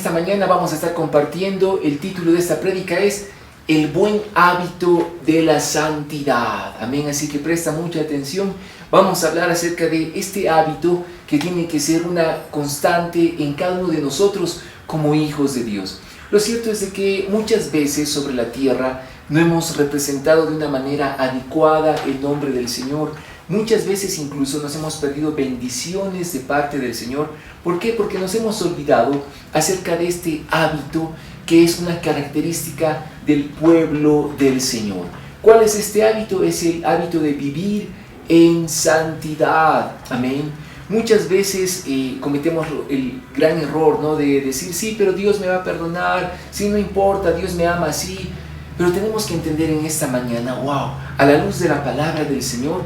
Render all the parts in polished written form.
esta mañana vamos a estar compartiendo. El título de esta prédica es El buen hábito de la santidad. Amén, así que presta mucha atención. Vamos a hablar acerca de este hábito que tiene que ser una constante en cada uno de nosotros como hijos de Dios. Lo cierto es de que muchas veces sobre la tierra no hemos representado de una manera adecuada el nombre del Señor. Muchas veces incluso nos hemos perdido bendiciones de parte del Señor. ¿Por qué? Porque nos hemos olvidado acerca de este hábito que es una característica del pueblo del Señor. ¿Cuál es este hábito? Es el hábito de vivir en santidad. Amén. Muchas veces cometemos el gran error, ¿no? De decir, sí, pero Dios me va a perdonar, sí, no importa, Dios me ama así. Pero tenemos que entender en esta mañana, wow, a la luz de la palabra del Señor,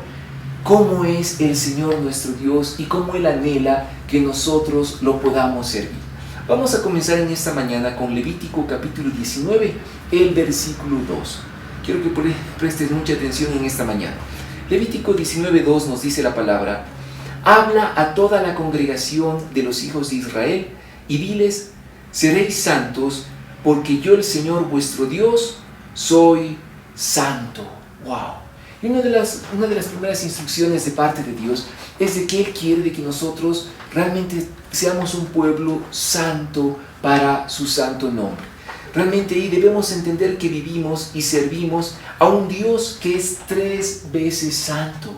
cómo es el Señor nuestro Dios y cómo Él anhela que nosotros lo podamos servir. Vamos a comenzar en esta mañana con Levítico capítulo 19, el versículo 2. Quiero que prestes mucha atención en esta mañana. Levítico 19:2 nos dice la palabra: habla a toda la congregación de los hijos de Israel y diles: seréis santos, porque yo el Señor vuestro Dios soy santo. Wow. Y una de las primeras instrucciones de parte de Dios es de que Él quiere de que nosotros realmente seamos un pueblo santo para su santo nombre. Realmente ahí debemos entender que vivimos y servimos a un Dios que es 3 veces santo.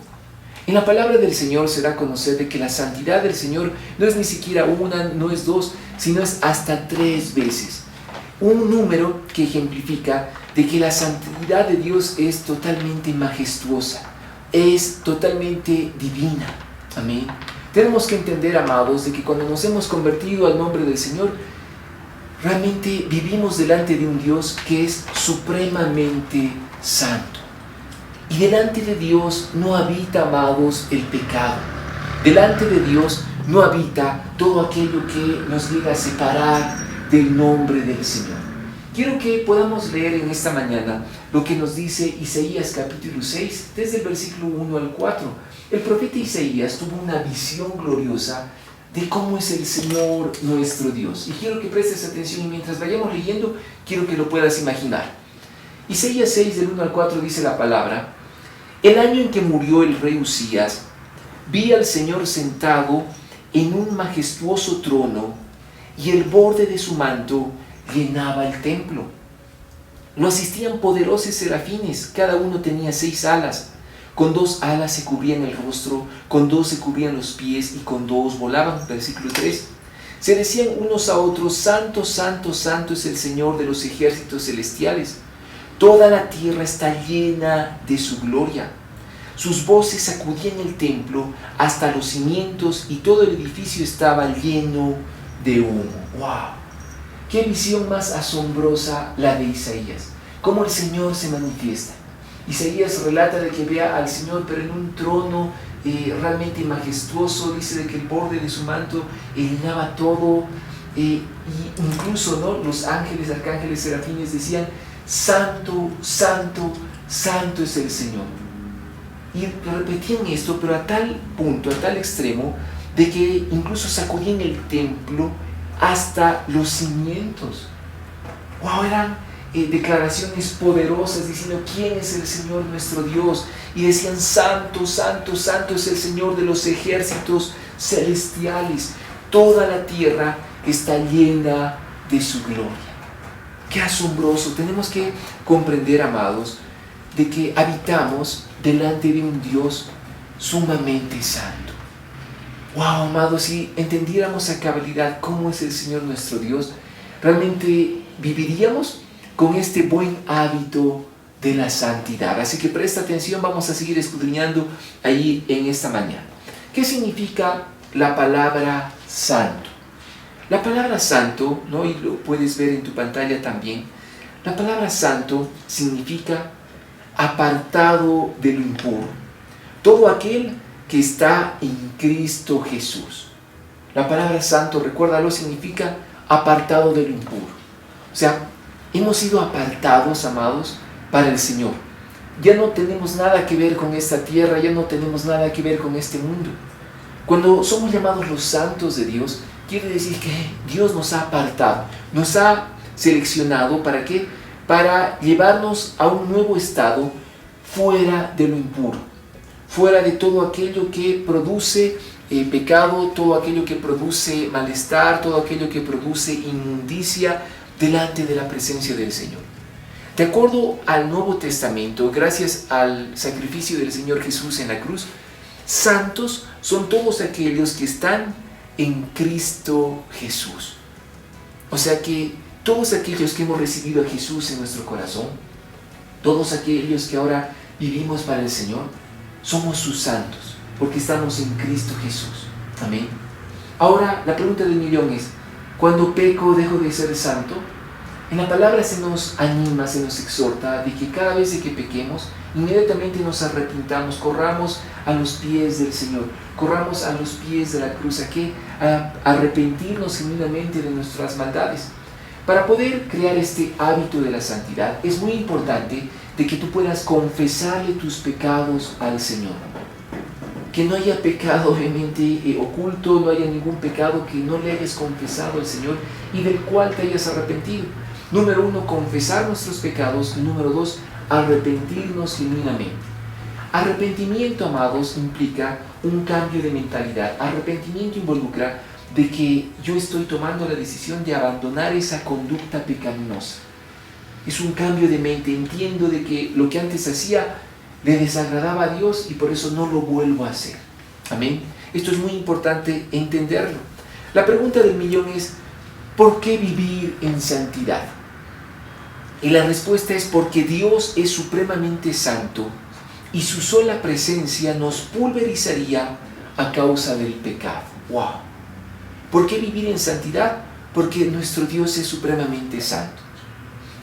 En la palabra del Señor se da a conocer de que la santidad del Señor no es ni siquiera una, no es 2, sino es hasta 3 veces. Un número que ejemplifica de que la santidad de Dios es totalmente majestuosa, es totalmente divina. Amén. Tenemos que entender, amados, de que cuando nos hemos convertido al nombre del Señor, realmente vivimos delante de un Dios que es supremamente santo. Y delante de Dios no habita, amados, el pecado. Delante de Dios no habita todo aquello que nos llega a separar del nombre del Señor. Quiero que podamos leer en esta mañana lo que nos dice Isaías capítulo 6, desde el versículo 1 al 4. El profeta Isaías tuvo una visión gloriosa de cómo es el Señor nuestro Dios. Y quiero que prestes atención y mientras vayamos leyendo, quiero que lo puedas imaginar. Isaías 6, del 1 al 4 dice la palabra: el año en que murió el rey Usías, vi al Señor sentado en un majestuoso trono, y el borde de su manto llenaba el templo. Lo asistían poderosos serafines, cada uno tenía 6 alas. Con 2 alas se cubrían el rostro, con 2 se cubrían los pies y con 2 volaban. Versículo 3. Se decían unos a otros: santo, santo, santo es el Señor de los ejércitos celestiales. Toda la tierra está llena de su gloria. Sus voces sacudían el templo hasta los cimientos y todo el edificio estaba lleno de humo. ¡Wow! ¡Qué visión más asombrosa la de Isaías! Cómo el Señor se manifiesta. Isaías relata de que ve al Señor, pero en un trono realmente majestuoso. Dice de que el borde de su manto llenaba todo. Y incluso, ¿no?, los ángeles, arcángeles, serafines decían: santo, santo, santo es el Señor. Y repetían esto, pero a tal punto, a tal extremo, de que incluso sacudían el templo hasta los cimientos. ¡Wow! Eran declaraciones poderosas diciendo: ¿quién es el Señor nuestro Dios? Y decían: santo, santo, santo es el Señor de los ejércitos celestiales. Toda la tierra está llena de su gloria. ¡Qué asombroso! Tenemos que comprender, amados, de que habitamos delante de un Dios sumamente santo. ¡Wow, amados! Si entendiéramos a cabalidad cómo es el Señor nuestro Dios, realmente viviríamos con este buen hábito de la santidad. Así que presta atención, vamos a seguir escudriñando ahí en esta mañana. ¿Qué significa la palabra santo? La palabra santo, ¿no?, y lo puedes ver en tu pantalla también, la palabra santo significa apartado de lo impuro. Todo aquel que está en Cristo Jesús. La palabra santo, recuérdalo, significa apartado de lo impuro. O sea, hemos sido apartados, amados, para el Señor. Ya no tenemos nada que ver con esta tierra, ya no tenemos nada que ver con este mundo. Cuando somos llamados los santos de Dios, quiere decir que Dios nos ha apartado, nos ha seleccionado. ¿Para qué? Para llevarnos a un nuevo estado fuera de lo impuro, fuera de todo aquello que produce pecado, todo aquello que produce malestar, todo aquello que produce inmundicia delante de la presencia del Señor. De acuerdo al Nuevo Testamento, gracias al sacrificio del Señor Jesús en la cruz, santos son todos aquellos que están en Cristo Jesús. O sea que todos aquellos que hemos recibido a Jesús en nuestro corazón, todos aquellos que ahora vivimos para el Señor, somos sus santos, porque estamos en Cristo Jesús. Amén. Ahora, la pregunta del millón es, ¿cuándo peco dejo de ser santo? En la palabra se nos anima, se nos exhorta de que cada vez que pequemos, inmediatamente nos arrepintamos, corramos a los pies del Señor, corramos a los pies de la cruz, a arrepentirnos genuinamente de nuestras maldades. Para poder crear este hábito de la santidad, es muy importante de que tú puedas confesarle tus pecados al Señor. Que no haya pecado obviamente oculto, no haya ningún pecado que no le hayas confesado al Señor y del cual te hayas arrepentido. Número 1, confesar nuestros pecados. Y número 2, arrepentirnos genuinamente. Arrepentimiento, amados, implica un cambio de mentalidad. Arrepentimiento involucra de que yo estoy tomando la decisión de abandonar esa conducta pecaminosa. Es un cambio de mente. Entiendo de que lo que antes hacía le desagradaba a Dios y por eso no lo vuelvo a hacer. Amén. Esto es muy importante entenderlo. La pregunta del millón es, ¿por qué vivir en santidad? Y la respuesta es porque Dios es supremamente santo y su sola presencia nos pulverizaría a causa del pecado. ¡Wow! ¿Por qué vivir en santidad? Porque nuestro Dios es supremamente santo.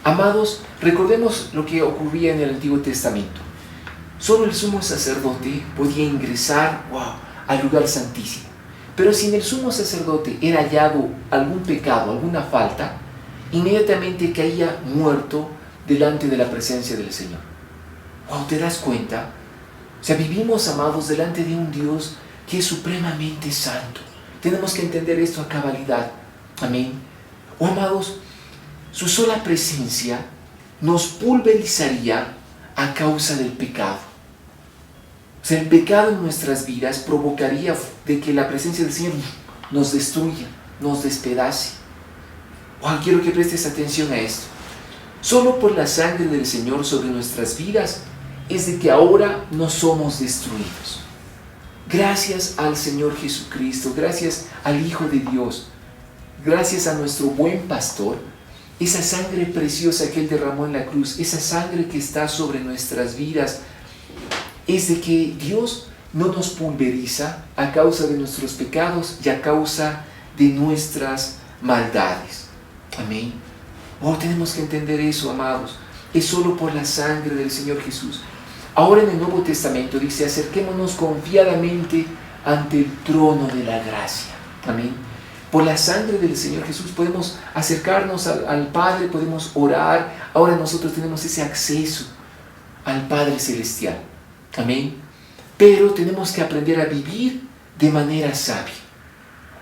Amados, recordemos lo que ocurría en el Antiguo Testamento. Solo el sumo sacerdote podía ingresar al lugar santísimo. Pero si en el sumo sacerdote era hallado algún pecado, alguna falta, inmediatamente caía muerto delante de la presencia del Señor. ¿Te das cuenta? O sea, vivimos, amados, delante de un Dios que es supremamente santo. Tenemos que entender esto a cabalidad. Amén. Amados, su sola presencia nos pulverizaría a causa del pecado. O sea, el pecado en nuestras vidas provocaría de que la presencia del Señor nos destruya, nos despedace. Quiero que prestes atención a esto. Solo por la sangre del Señor sobre nuestras vidas es de que ahora no somos destruidos. Gracias al Señor Jesucristo, gracias al Hijo de Dios, gracias a nuestro buen pastor, esa sangre preciosa que Él derramó en la cruz, esa sangre que está sobre nuestras vidas, es de que Dios no nos pulveriza a causa de nuestros pecados y a causa de nuestras maldades. Amén. Tenemos que entender eso, amados. Es solo por la sangre del Señor Jesús. Ahora en el Nuevo Testamento dice, acerquémonos confiadamente ante el trono de la gracia. Amén. Por la sangre del Señor Jesús podemos acercarnos al Padre, podemos orar. Ahora nosotros tenemos ese acceso al Padre Celestial. Amén. Pero tenemos que aprender a vivir de manera sabia.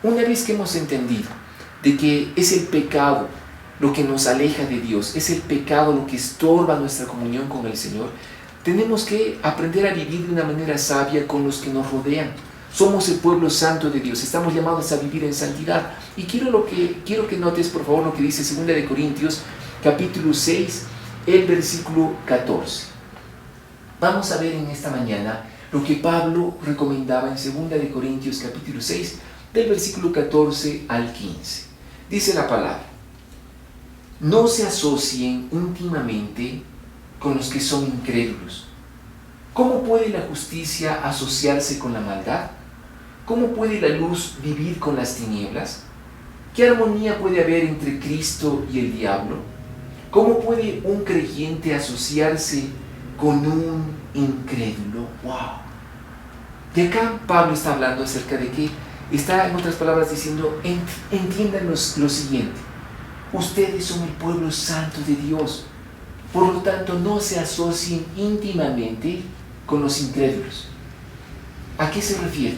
Una vez que hemos entendido de que es el pecado lo que nos aleja de Dios, es el pecado lo que estorba nuestra comunión con el Señor, tenemos que aprender a vivir de una manera sabia con los que nos rodean. Somos el pueblo santo de Dios, estamos llamados a vivir en santidad. Y quiero que notes por favor lo que dice 2 Corintios capítulo 6, el versículo 14. Vamos a ver en esta mañana lo que Pablo recomendaba en 2 Corintios capítulo 6, del versículo 14 al 15. Dice la palabra: no se asocien íntimamente con los que son incrédulos. ¿Cómo puede la justicia asociarse con la maldad? ¿Cómo puede la luz vivir con las tinieblas? ¿Qué armonía puede haber entre Cristo y el diablo? ¿Cómo puede un creyente asociarse con un incrédulo? ¡Wow! De acá Pablo está hablando acerca de que está, en otras palabras, diciendo, entiendan lo siguiente: ustedes son el pueblo santo de Dios, por lo tanto no se asocien íntimamente con los incrédulos. ¿A qué se refiere?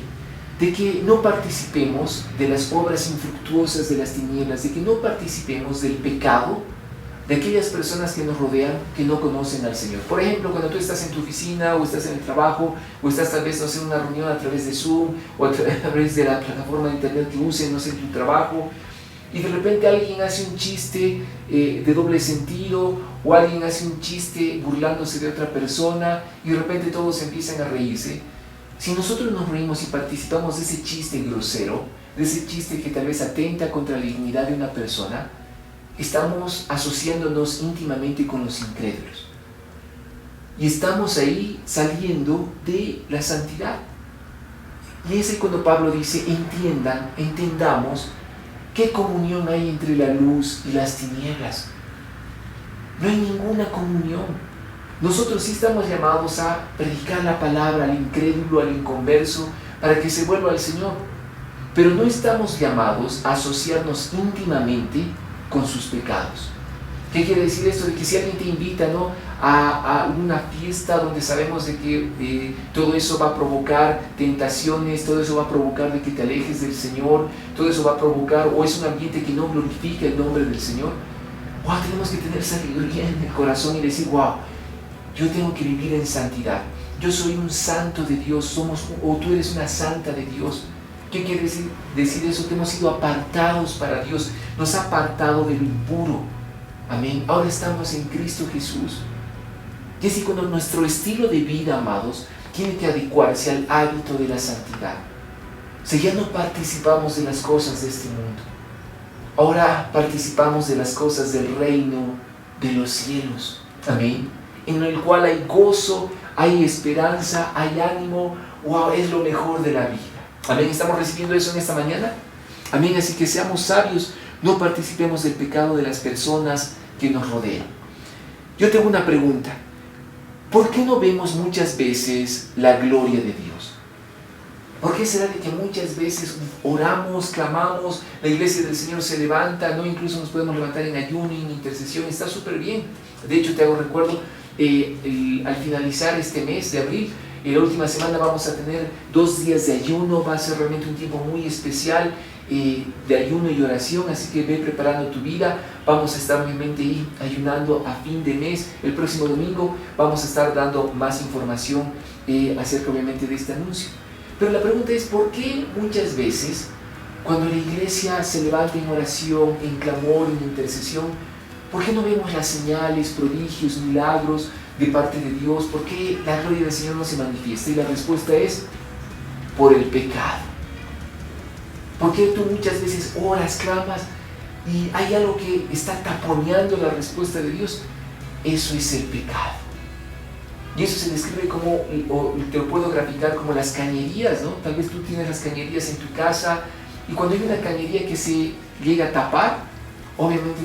de que no participemos de las obras infructuosas de las tinieblas, de que no participemos del pecado de aquellas personas que nos rodean que no conocen al Señor. Por ejemplo, cuando tú estás en tu oficina o estás en el trabajo o estás tal vez, no sé, en una reunión a través de Zoom o a través de la plataforma de internet que usen, no sé, en tu trabajo, y de repente alguien hace un chiste de doble sentido o alguien hace un chiste burlándose de otra persona y de repente todos empiezan a reírse. Si nosotros nos reímos y participamos de ese chiste grosero, de ese chiste que tal vez atenta contra la dignidad de una persona, estamos asociándonos íntimamente con los incrédulos. Y estamos ahí saliendo de la santidad. Y es ahí cuando Pablo dice, entendamos qué comunión hay entre la luz y las tinieblas. No hay ninguna comunión. Nosotros sí estamos llamados a predicar la palabra al incrédulo, al inconverso, para que se vuelva al Señor. Pero no estamos llamados a asociarnos íntimamente con sus pecados. ¿Qué quiere decir esto? De que si alguien te invita, ¿no?, a una fiesta donde sabemos de que todo eso va a provocar tentaciones, todo eso va a provocar de que te alejes del Señor, todo eso va a provocar, o es un ambiente que no glorifica el nombre del Señor, wow, tenemos que tener sabiduría en el corazón y decir, wow, yo tengo que vivir en santidad. Yo soy un santo de Dios, o tú eres una santa de Dios. ¿Qué quiere decir eso? Que hemos sido apartados para Dios, nos ha apartado de lo impuro. Amén. Ahora estamos en Cristo Jesús. Y así cuando nuestro estilo de vida, amados, tiene que adecuarse al hábito de la santidad. O sea, ya no participamos de las cosas de este mundo. Ahora participamos de las cosas del reino de los cielos. Amén. En el cual hay gozo, hay esperanza, hay ánimo. Wow, es lo mejor de la vida. Amén. ¿Estamos recibiendo eso en esta mañana? Amén. Así que seamos sabios, no participemos del pecado de las personas que nos rodean. Yo tengo una pregunta. ¿Por qué no vemos muchas veces la gloria de Dios? ¿Por qué será de que muchas veces oramos, clamamos, la iglesia del Señor se levanta, no, incluso nos podemos levantar en ayuno y en intercesión, está súper bien? De hecho, te hago recuerdo, al finalizar este mes de abril, la última semana vamos a tener 2 días de ayuno, va a ser realmente un tiempo muy especial de ayuno y oración, así que ve preparando tu vida. Vamos a estar obviamente ahí ayunando a fin de mes. El próximo domingo vamos a estar dando más información acerca obviamente de este anuncio. Pero la pregunta es, ¿por qué muchas veces cuando la iglesia se levanta en oración, en clamor, en intercesión, por qué no vemos las señales, prodigios, milagros de parte de Dios? ¿Por qué la gloria del Señor no se manifiesta? Y la respuesta es, por el pecado. ¿Por qué tú muchas veces oras, clamas y hay algo que está taponeando la respuesta de Dios? Eso es el pecado. Y eso se describe como, o te lo puedo graficar como las cañerías, ¿no? Tal vez tú tienes las cañerías en tu casa y cuando hay una cañería que se llega a tapar, obviamente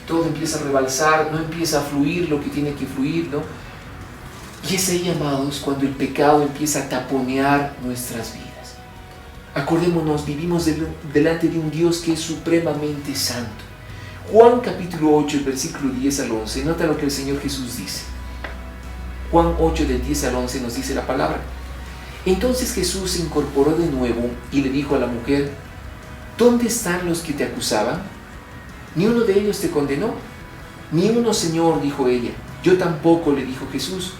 todo empieza a rebalsar, no empieza a fluir lo que tiene que fluir, ¿no? Y es ahí, amados, cuando el pecado empieza a taponear nuestras vidas. Acordémonos, vivimos delante de un Dios que es supremamente santo. Juan capítulo 8, el versículo 10 al 11, nota lo que el Señor Jesús dice. Juan 8, del 10 al 11 nos dice la palabra. Entonces Jesús se incorporó de nuevo y le dijo a la mujer, ¿dónde están los que te acusaban? ¿Ni uno de ellos te condenó? Ni uno, Señor, dijo ella. Yo tampoco, le dijo Jesús.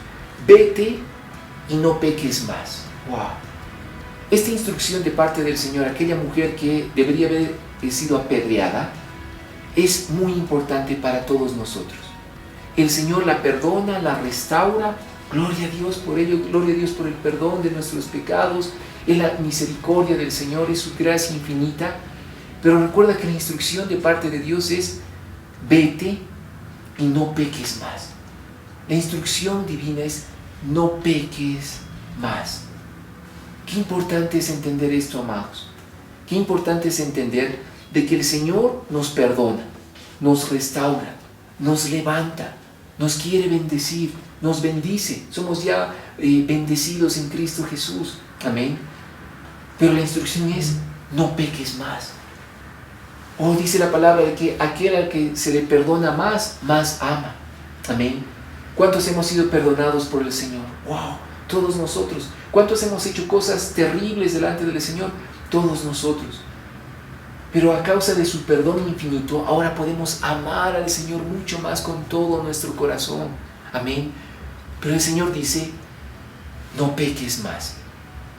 Vete y no peques más. Wow. Esta instrucción de parte del Señor a aquella mujer que debería haber sido apedreada es muy importante para todos nosotros. El Señor la perdona, la restaura. Gloria a Dios por ello, gloria a Dios por el perdón de nuestros pecados. Es la misericordia del Señor, es su gracia infinita. Pero recuerda que la instrucción de parte de Dios es vete y no peques más. La instrucción divina es no peques más. Qué importante es entender esto, amados. Qué importante es entender de que el Señor nos perdona, nos restaura, nos levanta, nos quiere bendecir, nos bendice. Somos ya bendecidos en Cristo Jesús. Amén. Pero la instrucción es no peques más. O dice la palabra de que aquel al que se le perdona más, más ama. Amén. ¿Cuántos hemos sido perdonados por el Señor? ¡Wow! Todos nosotros. ¿Cuántos hemos hecho cosas terribles delante del Señor? Todos nosotros. Pero a causa de su perdón infinito, ahora podemos amar al Señor mucho más con todo nuestro corazón. Amén. Pero el Señor dice, no peques más.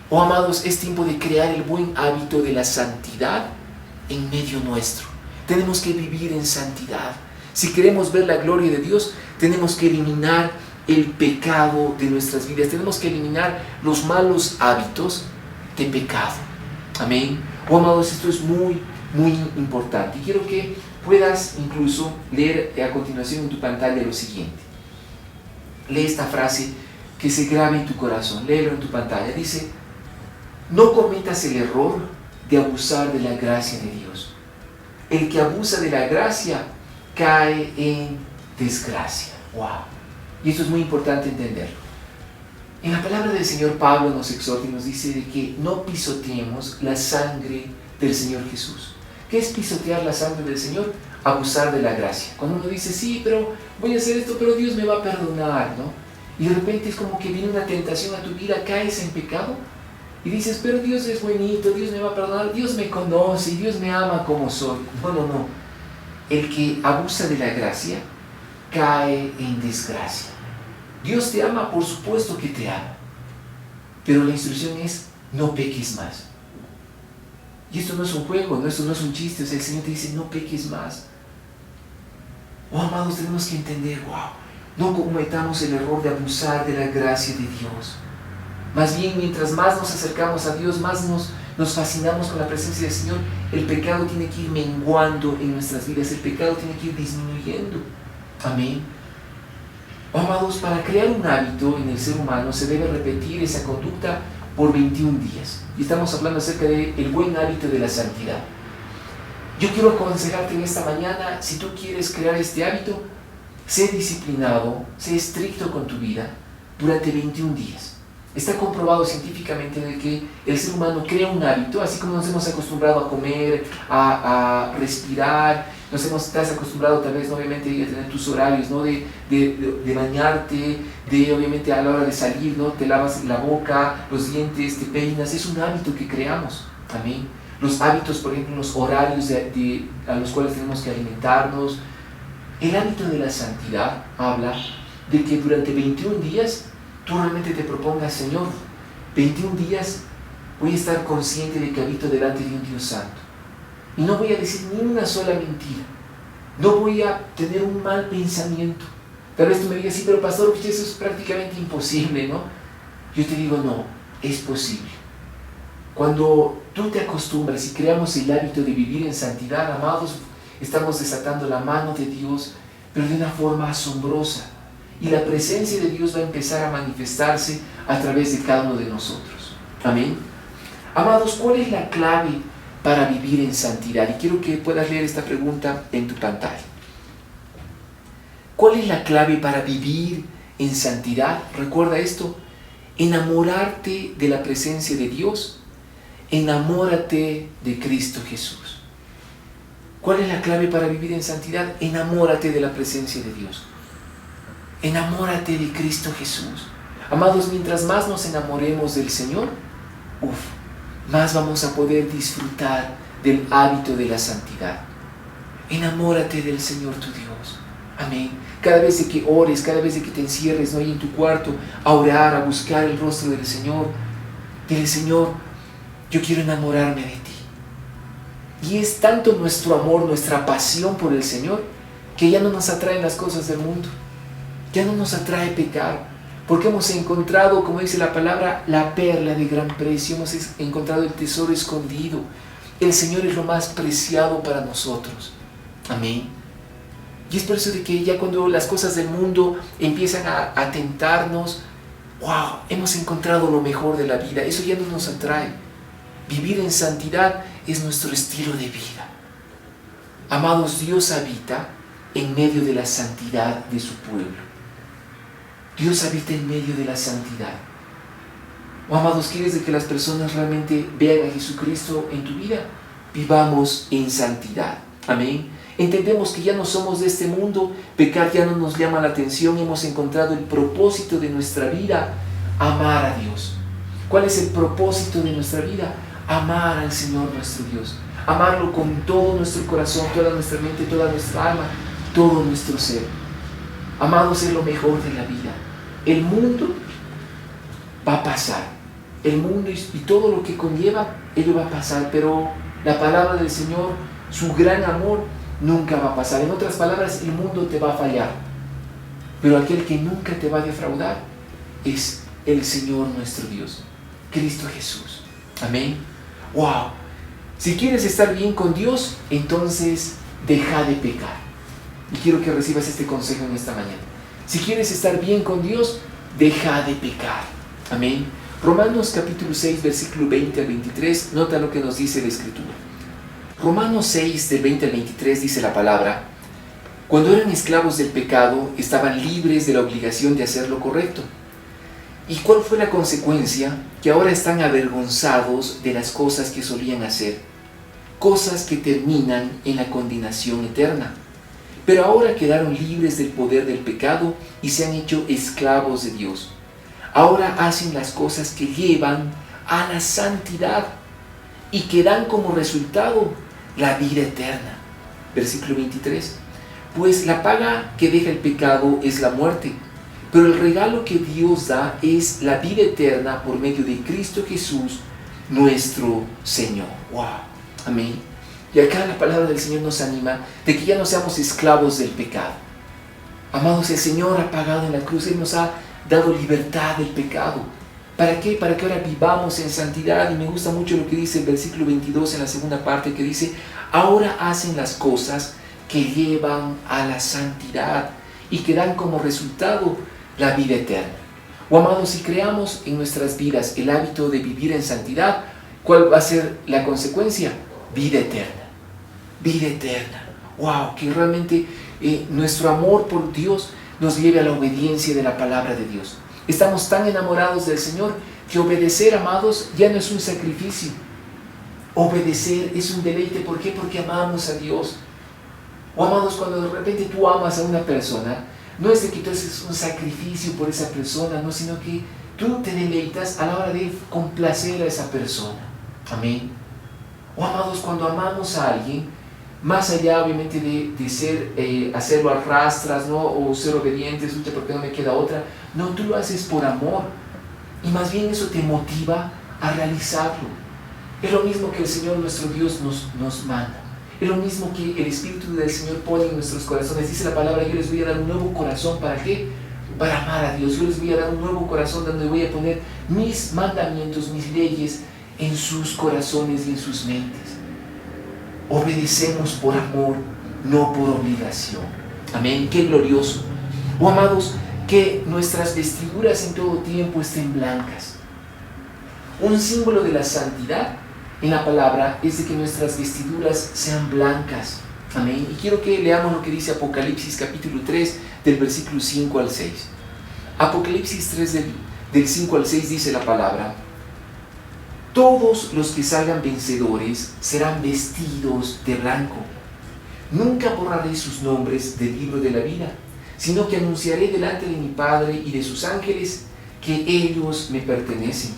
Oh amados, es tiempo de crear el buen hábito de la santidad en medio nuestro. Tenemos que vivir en santidad. Si queremos ver la gloria de Dios, tenemos que eliminar el pecado de nuestras vidas. Tenemos que eliminar los malos hábitos de pecado. Amén. Oh amados, esto es muy importante. Y quiero que puedas incluso leer a continuación en tu pantalla lo siguiente. Lee esta frase que se grabe en tu corazón. Léelo en tu pantalla. Dice, no cometas el error de abusar de la gracia de Dios. El que abusa de la gracia cae en desgracia. Wow. Y esto es muy importante entenderlo. En la palabra del Señor, Pablo nos exhorta y nos dice de que no pisoteemos la sangre del Señor Jesús. ¿Qué es pisotear la sangre del Señor? Abusar de la gracia. Cuando uno dice, sí, pero voy a hacer esto, pero Dios me va a perdonar, ¿no? Y de repente es como que viene una tentación a tu vida, caes en pecado y dices, pero Dios es buenito, Dios me va a perdonar, Dios me conoce y Dios me ama como soy. No. El que abusa de la gracia cae en desgracia. Dios te ama, por supuesto que te ama, pero la instrucción es, no peques más. Y esto no es un juego, esto no es un chiste. O sea, el Señor te dice, no peques más. Oh, amados, tenemos que entender, no cometamos el error de abusar de la gracia de Dios. Más bien, mientras más nos acercamos a Dios, más nos fascinamos con la presencia del Señor, el pecado tiene que ir menguando en nuestras vidas, el pecado tiene que ir disminuyendo. Amén. Oh, amados, para crear un hábito en el ser humano se debe repetir esa conducta por 21 días. Y estamos hablando acerca del buen hábito de la santidad. Yo quiero aconsejarte en esta mañana, si tú quieres crear este hábito, sé disciplinado, sé estricto con tu vida durante 21 días. Está comprobado científicamente de que el ser humano crea un hábito, así como nos hemos acostumbrado a comer, a respirar, estás acostumbrado tal vez, obviamente, a tener tus horarios, ¿no? de bañarte, de obviamente a la hora de salir, ¿no? Te lavas la boca, los dientes, te peinas, es un hábito que creamos. Amén. Los hábitos, por ejemplo, los horarios a los cuales tenemos que alimentarnos. El hábito de la santidad habla de que durante 21 días tú realmente te propongas, Señor, 21 días voy a estar consciente de que habito delante de un Dios santo. Y no voy a decir ni una sola mentira. No voy a tener un mal pensamiento. Tal vez tú me digas, sí, pero pastor, eso es prácticamente imposible, ¿no? Yo te digo, no, es posible. Cuando tú te acostumbras y creamos el hábito de vivir en santidad, amados, estamos desatando la mano de Dios, pero de una forma asombrosa. Y la presencia de Dios va a empezar a manifestarse a través de cada uno de nosotros. Amén. Amados, ¿cuál es la clave para vivir en santidad? Y quiero que puedas leer esta pregunta en tu pantalla. ¿Cuál es la clave para vivir en santidad? Recuerda esto, enamorarte de la presencia de Dios, enamórate de Cristo Jesús. ¿Cuál es la clave para vivir en santidad? Enamórate de la presencia de Dios. Enamórate de Cristo Jesús. Amados, mientras más nos enamoremos del Señor, más vamos a poder disfrutar del hábito de la santidad. Enamórate del Señor tu Dios. Amén. Cada vez de que ores, cada vez de que te encierres, ¿no? Ahí en tu cuarto, a orar, a buscar el rostro del Señor, dile, Señor, yo quiero enamorarme de ti. Y es tanto nuestro amor, nuestra pasión por el Señor, que ya no nos atraen las cosas del mundo. Ya no nos atrae pecar, porque hemos encontrado, como dice la palabra, la perla de gran precio, hemos encontrado el tesoro escondido. El Señor es lo más preciado para nosotros. Amén. Y es por eso de que ya cuando las cosas del mundo empiezan a tentarnos, hemos encontrado lo mejor de la vida. Eso ya no nos atrae. Vivir en santidad es nuestro estilo de vida. Amados, Dios habita en medio de la santidad de su pueblo. Dios habita en medio de la santidad. Amados, ¿quieres de que las personas realmente vean a Jesucristo en tu vida? Vivamos en santidad. Amén. Entendemos que ya no somos de este mundo, pecar ya no nos llama la atención, hemos encontrado el propósito de nuestra vida amar a Dios. ¿Cuál es el propósito de nuestra vida? Amar al Señor nuestro Dios. Amarlo con todo nuestro corazón, toda nuestra mente, toda nuestra alma, todo nuestro ser. Amados, es lo mejor de la vida. El mundo va a pasar. El mundo y todo lo que conlleva, ello va a pasar. Pero la palabra del Señor, su gran amor, nunca va a pasar. En otras palabras, el mundo te va a fallar. Pero aquel que nunca te va a defraudar es el Señor nuestro Dios, Cristo Jesús. Amén. ¡Wow! Si quieres estar bien con Dios, entonces deja de pecar. Y quiero que recibas este consejo en esta mañana. Si quieres estar bien con Dios, deja de pecar. Amén. Romanos capítulo 6, versículo 20 al 23, nota lo que nos dice la Escritura. Romanos 6, del 20 al 23 dice la palabra: cuando eran esclavos del pecado, estaban libres de la obligación de hacer lo correcto. ¿Y cuál fue la consecuencia? Que ahora están avergonzados de las cosas que solían hacer, cosas que terminan en la condenación eterna. Pero ahora quedaron libres del poder del pecado y se han hecho esclavos de Dios. Ahora hacen las cosas que llevan a la santidad y que dan como resultado la vida eterna. Versículo 23. Pues la paga que deja el pecado es la muerte, pero el regalo que Dios da es la vida eterna por medio de Cristo Jesús, nuestro Señor. ¡Wow! Amén. Y acá la palabra del Señor nos anima de que ya no seamos esclavos del pecado. Amados, el Señor ha pagado en la cruz, Él nos ha dado libertad del pecado. ¿Para qué? Para que ahora vivamos en santidad. Y me gusta mucho lo que dice el versículo 22 en la segunda parte, que dice: ahora hacen las cosas que llevan a la santidad y que dan como resultado la vida eterna. O amados, si creamos en nuestras vidas el hábito de vivir en santidad, ¿cuál va a ser la consecuencia? Vida eterna. Vida eterna. ¡Wow! Que realmente nuestro amor por Dios nos lleve a la obediencia de la palabra de Dios. Estamos tan enamorados del Señor que obedecer, amados, ya no es un sacrificio. Obedecer es un deleite. ¿Por qué? Porque amamos a Dios. O amados, cuando de repente tú amas a una persona, no es de que tú haces un sacrificio por esa persona, no, sino que tú te deleitas a la hora de complacer a esa persona. Amén. O amados, cuando amamos a alguien, más allá obviamente de ser, hacerlo a rastras, ¿no? O ser obedientes, porque no me queda otra. No, tú lo haces por amor. Y más bien eso te motiva a realizarlo. Es lo mismo que el Señor nuestro Dios nos manda. Es lo mismo que el Espíritu del Señor pone en nuestros corazones. Dice la palabra: yo les voy a dar un nuevo corazón. ¿Para qué? Para amar a Dios. Yo les voy a dar un nuevo corazón donde voy a poner mis mandamientos, mis leyes en sus corazones y en sus mentes. Obedecemos por amor, no por obligación. Amén. Qué glorioso. Oh, amados, que nuestras vestiduras en todo tiempo estén blancas. Un símbolo de la santidad en la palabra es de que nuestras vestiduras sean blancas. Amén. Y quiero que leamos lo que dice Apocalipsis capítulo 3 del versículo 5 al 6. Apocalipsis 3 del 5 al 6 dice la palabra: todos los que salgan vencedores serán vestidos de blanco. Nunca borraré sus nombres del libro de la vida, sino que anunciaré delante de mi Padre y de sus ángeles que ellos me pertenecen.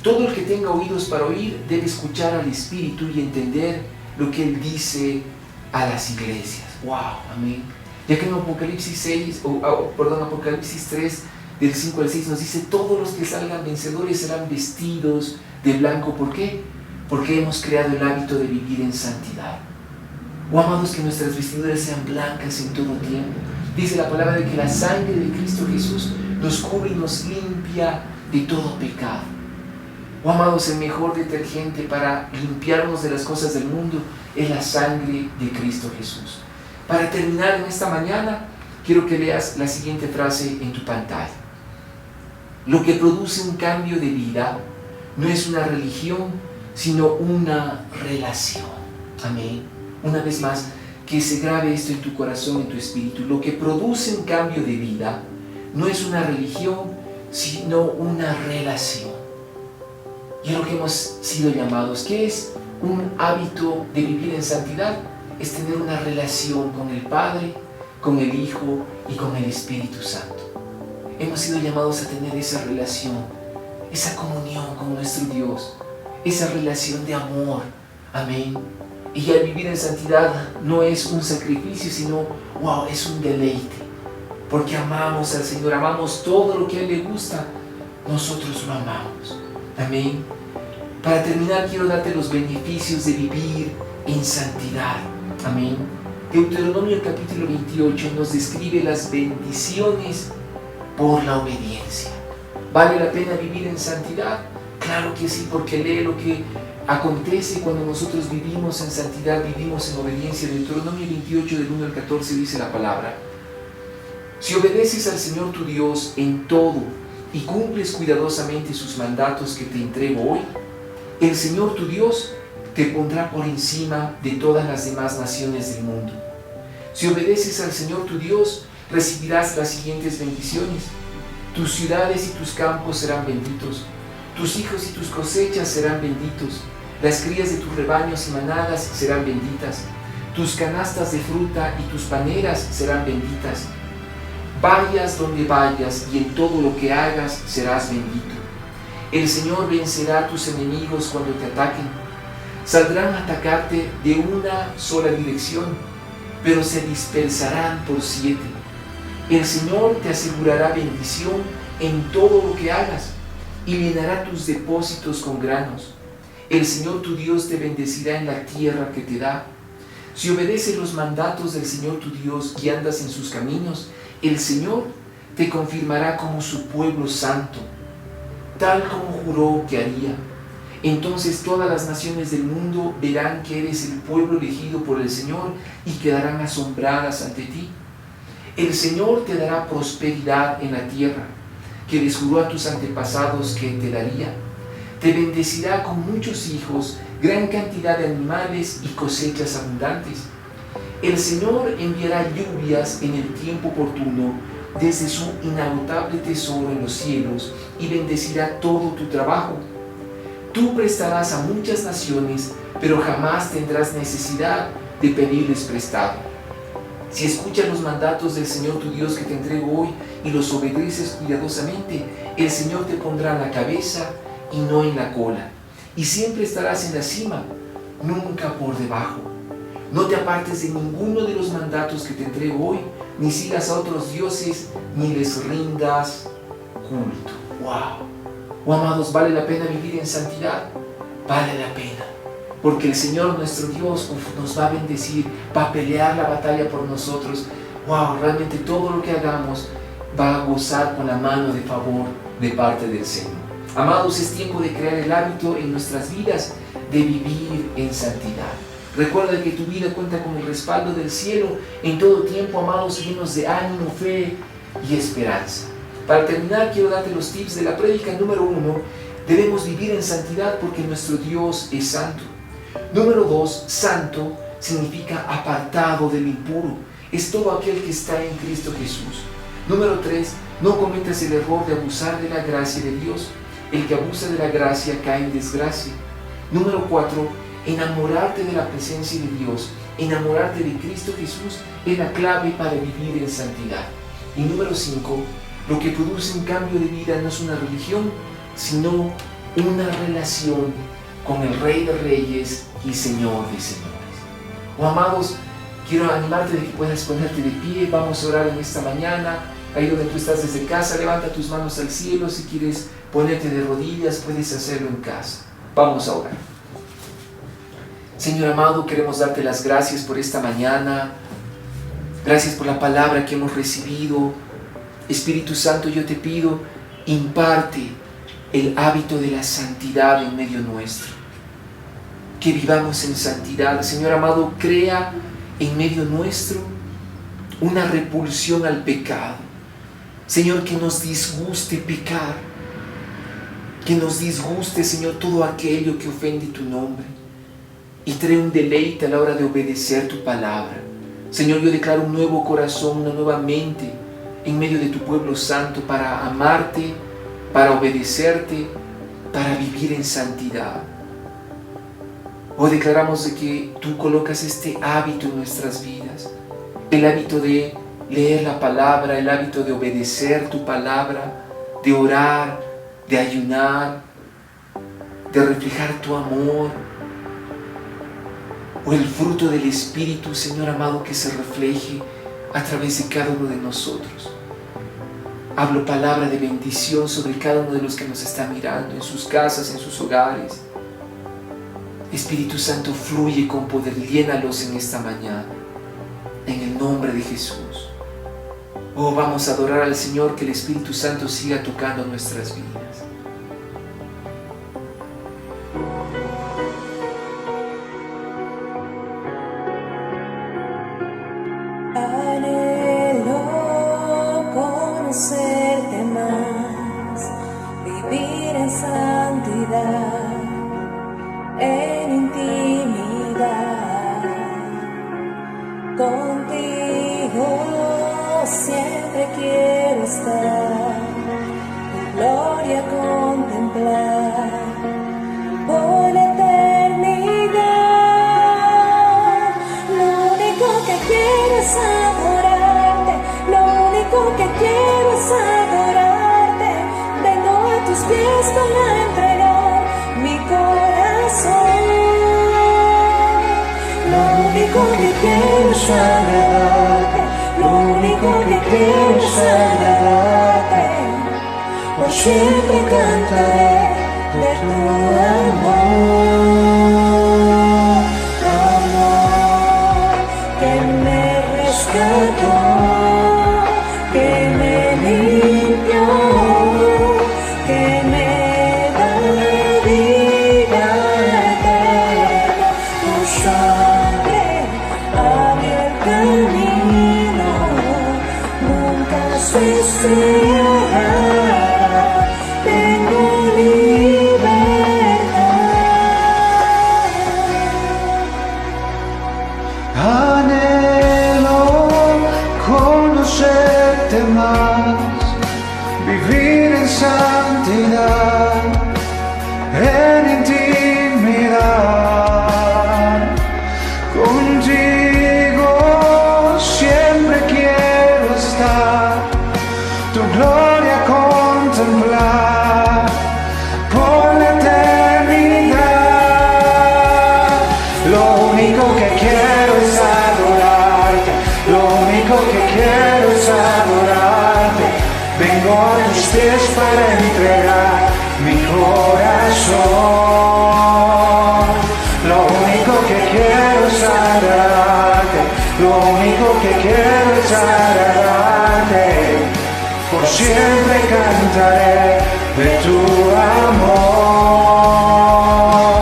Todo el que tenga oídos para oír debe escuchar al Espíritu y entender lo que Él dice a las iglesias. ¡Wow! Amén. Ya que en Apocalipsis 3, del 5 al 6 nos dice: todos los que salgan vencedores serán vestidos de blanco. ¿Por qué? Porque hemos creado el hábito de vivir en santidad. Oh, amados, que nuestras vestiduras sean blancas en todo tiempo. Dice la palabra de que la sangre de Cristo Jesús nos cubre y nos limpia de todo pecado. Oh, amados, el mejor detergente para limpiarnos de las cosas del mundo es la sangre de Cristo Jesús. Para terminar en esta mañana, quiero que leas la siguiente frase en tu pantalla. Lo que produce un cambio de vida no es una religión, sino una relación. Amén. Una vez más, que se grabe esto en tu corazón, en tu espíritu. Lo que produce un cambio de vida no es una religión, sino una relación. Y es lo que hemos sido llamados. ¿Qué es un hábito de vivir en santidad? Es tener una relación con el Padre, con el Hijo y con el Espíritu Santo. hemos sido llamados a tener esa relación, esa comunión con nuestro Dios, esa relación de amor. Amén. Y ya vivir en santidad no es un sacrificio, sino, wow, es un deleite. Porque amamos al Señor, amamos todo lo que a Él le gusta, nosotros lo amamos. Amén. Para terminar, quiero darte los beneficios de vivir en santidad. Amén. Deuteronomio capítulo 28 nos describe las bendiciones por la obediencia. ¿Vale la pena vivir en santidad? Claro que sí, porque lee lo que acontece cuando nosotros vivimos en santidad, vivimos en obediencia. Deuteronomio 28 del 1 al 14 dice la palabra: si obedeces al Señor tu Dios en todo y cumples cuidadosamente sus mandatos que te entrego hoy, el Señor tu Dios te pondrá por encima de todas las demás naciones del mundo. Si obedeces al Señor tu Dios, recibirás las siguientes bendiciones: tus ciudades y tus campos serán benditos, tus hijos y tus cosechas serán benditos, las crías de tus rebaños y manadas serán benditas, tus canastas de fruta y tus paneras serán benditas. Vayas donde vayas y en todo lo que hagas serás bendito. El Señor vencerá a tus enemigos cuando te ataquen. Saldrán a atacarte de una sola dirección, pero se dispersarán por 7. El Señor te asegurará bendición en todo lo que hagas y llenará tus depósitos con granos. El Señor tu Dios te bendecirá en la tierra que te da. Si obedeces los mandatos del Señor tu Dios y andas en sus caminos, el Señor te confirmará como su pueblo santo, tal como juró que haría. Entonces todas las naciones del mundo verán que eres el pueblo elegido por el Señor y quedarán asombradas ante ti. El Señor te dará prosperidad en la tierra que les juró a tus antepasados que te daría. Te bendecirá con muchos hijos, gran cantidad de animales y cosechas abundantes. El Señor enviará lluvias en el tiempo oportuno desde su inagotable tesoro en los cielos y bendecirá todo tu trabajo. Tú prestarás a muchas naciones, pero jamás tendrás necesidad de pedirles prestado. Si escuchas los mandatos del Señor tu Dios que te entrego hoy y los obedeces cuidadosamente, el Señor te pondrá en la cabeza y no en la cola, y siempre estarás en la cima, nunca por debajo. No te apartes de ninguno de los mandatos que te entrego hoy, ni sigas a otros dioses, ni les rindas culto. ¡Wow! Oh, amados, ¿vale la pena vivir en santidad? Vale la pena, porque el Señor nuestro Dios nos va a bendecir, va a pelear la batalla por nosotros. ¡Wow! Realmente todo lo que hagamos va a gozar con la mano de favor de parte del Señor. Amados, es tiempo de crear el hábito en nuestras vidas de vivir en santidad. Recuerda que tu vida cuenta con el respaldo del cielo en todo tiempo, amados, llenos de ánimo, fe y esperanza. Para terminar, quiero darte los tips de la prédica. Número 1, debemos vivir en santidad porque nuestro Dios es santo. Número 2, santo significa apartado del impuro. Es todo aquel que está en Cristo Jesús. Número 3, no cometas el error de abusar de la gracia de Dios. El que abusa de la gracia cae en desgracia. Número 4, enamorarte de la presencia de Dios, enamorarte de Cristo Jesús es la clave para vivir en santidad. Y número 5, lo que produce un cambio de vida no es una religión, sino una relación con el Rey de Reyes y Señor de Señores. Oh, amados, quiero animarte de que puedas ponerte de pie. Vamos a orar en esta mañana. Ahí donde tú estás desde casa, levanta tus manos al cielo. Si quieres ponerte de rodillas, puedes hacerlo en casa. Vamos a orar. Señor amado, queremos darte las gracias por esta mañana. Gracias por la palabra que hemos recibido. Espíritu Santo, yo te pido, imparte el hábito de la santidad en medio nuestro. Que vivamos en santidad. Señor amado, crea en medio nuestro una repulsión al pecado. Señor, que nos disguste pecar. Que nos disguste, Señor, todo aquello que ofende tu nombre. Y trae un deleite a la hora de obedecer tu palabra. Señor, yo declaro un nuevo corazón, una nueva mente en medio de tu pueblo santo para amarte, para obedecerte, para vivir en santidad. Hoy declaramos de que tú colocas este hábito en nuestras vidas, el hábito de leer la palabra, el hábito de obedecer tu palabra, de orar, de ayunar, de reflejar tu amor, o el fruto del Espíritu, Señor amado, que se refleje a través de cada uno de nosotros. Hablo palabra de bendición sobre cada uno de los que nos están mirando, en sus casas, en sus hogares. Espíritu Santo, fluye con poder, llénalos en esta mañana, en el nombre de Jesús. Oh, vamos a adorar al Señor, que el Espíritu Santo siga tocando nuestras vidas. Anhelo conocerte más, vivir en santidad, en intimidad. Contigo siempre quiero estar, tu gloria contemplar por la eternidad. Lo único que quiero es adorarte, lo único que quiero es adorarte. Vengo a tus pies para entregar mi corazón. Lo único que quiero es agradarte, lo único que quiero es agradarte. Por siempre cantaré de tu amor, amor que me rescató, que me limpió, que me da vida eterna. Tu sangre abre el camino, nunca se cierra. Tengo libertad. Anhelo conocerte más, vivir en santidad, en intimidad. Contigo siempre quiero estar, tu gloria contemplar por la eternidad. Lo único que quiero es adorarte, lo único que quiero es adorarte. Vengo a tus pies para entregar mi corazón. Lo único que quiero es agradarte, lo único que quiero es agradarte. Por siempre cantaré de tu amor,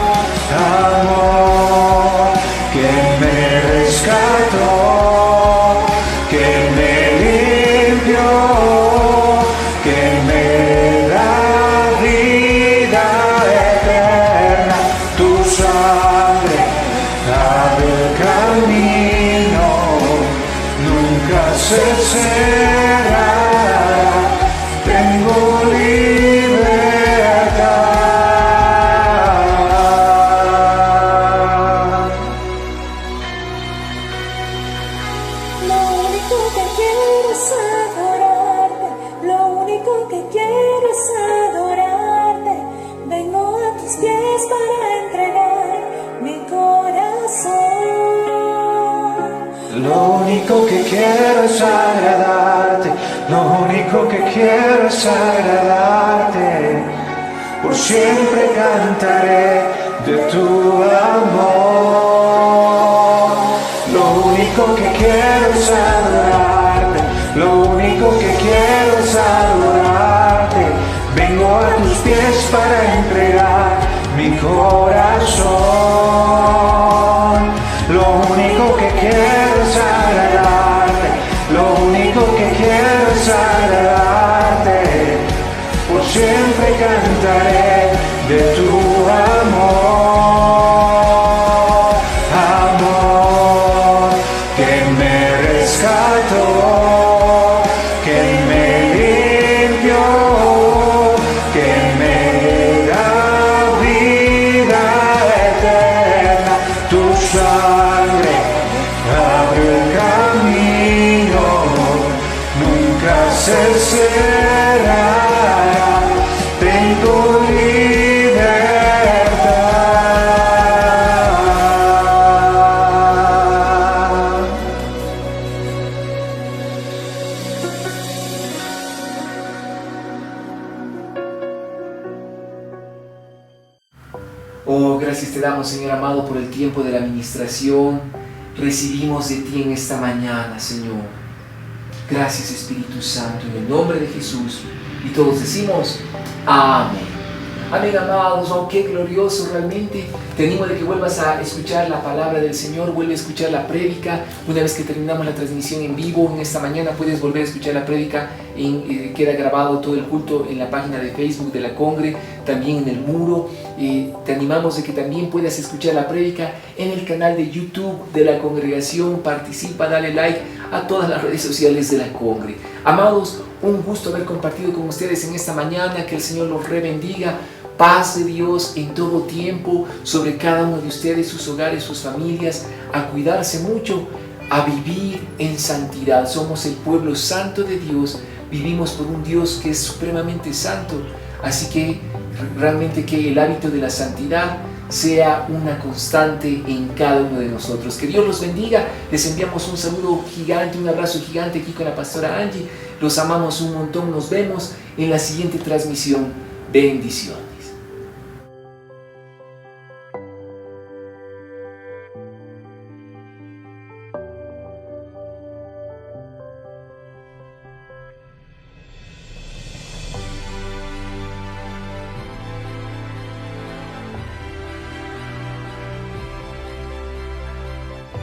amor que me rescató, que me limpió, que me da vida eterna. Tu sangre abre el camino, nunca se cerrará. Tengo libertad. Lo único que quiero es adorarte, lo único que quiero es adorarte. Vengo a tus pies para entregar mi corazón. Lo único que quiero es agradarte, lo único que quiero es agradarte. Por siempre cantaré de tu amor. Lo único que quiero es adorarte, lo único que quiero es adorarte. Vengo a tus pies para entregar mi corazón. Lo único que quiero es agradarte, lo único que quiero es agradarte. Por siempre cantaré de tu amor, amor que me rescató, que me limpió, que me da vida eterna. Tu sangre abre el camino, tu libertad. Oh, gracias te damos, Señor amado, por el tiempo de la administración. Recibimos de ti en esta mañana, Señor. Gracias, Espíritu Santo, en el nombre de Jesús. Y todos decimos, amén. Amén, amados. Oh, qué glorioso realmente. Te animo de que vuelvas a escuchar la palabra del Señor, vuelve a escuchar la prédica. Una vez que terminamos la transmisión en vivo, en esta mañana puedes volver a escuchar la prédica. Queda grabado todo el culto en la página de Facebook de la Congre, también en el muro. Te animamos de que también puedas escuchar la prédica en el canal de YouTube de la congregación. Participa, dale like a todas las redes sociales de la Congre. Amados, un gusto haber compartido con ustedes en esta mañana. Que el Señor los bendiga. Paz de Dios en todo tiempo sobre cada uno de ustedes, sus hogares, sus familias, a cuidarse mucho, a vivir en santidad. Somos el pueblo santo de Dios, vivimos por un Dios que es supremamente santo, así que realmente que el hábito de la santidad sea una constante en cada uno de nosotros. Que Dios los bendiga. Les enviamos un saludo gigante, un abrazo gigante aquí con la pastora Angie. Los amamos un montón. Nos vemos en la siguiente transmisión. Bendiciones.